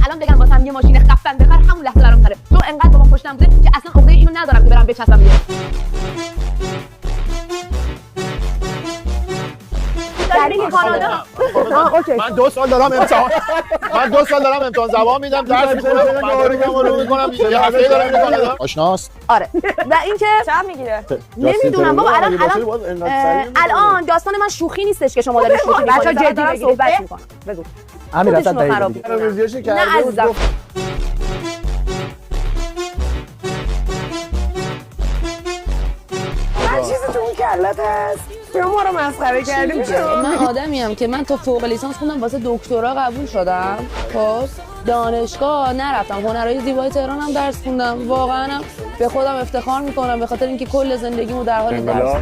الان بگم واسم یه ماشین خفن بخر همون لحظه برام خره، چون انقدر بابام پشتم بوده که اصلا عقده اینو ندارم که برام بچسبم بیه. در کانادا من 2 سال دارم امتحان زبان میدم، درس میخونم، مدارکم رو میکنم، یه هفته دارم میرم کانادا. آشناست؟ آره. و اینکه چند میگیره؟ نمیدونم بابا الان داستان من شوخی نیستش که شما دارید شوخی بچا جدی بگیرید. بحث میکنم. بگو. امیر حسن رمزیاشو نه کرده بود. عزیزم. چیزی تو اون کلت هست یا ما رو مسخره کردیم؟ من آدمیم که من تا فوق لیسانس خوندم واسه دکترا قبول شدم. خب دانشگاه نرفتم، هنرهای زیبای تهران هم درس خوندم. واقعا به خودم افتخار میکنم به خاطر اینکه کل زندگیمو در حال درس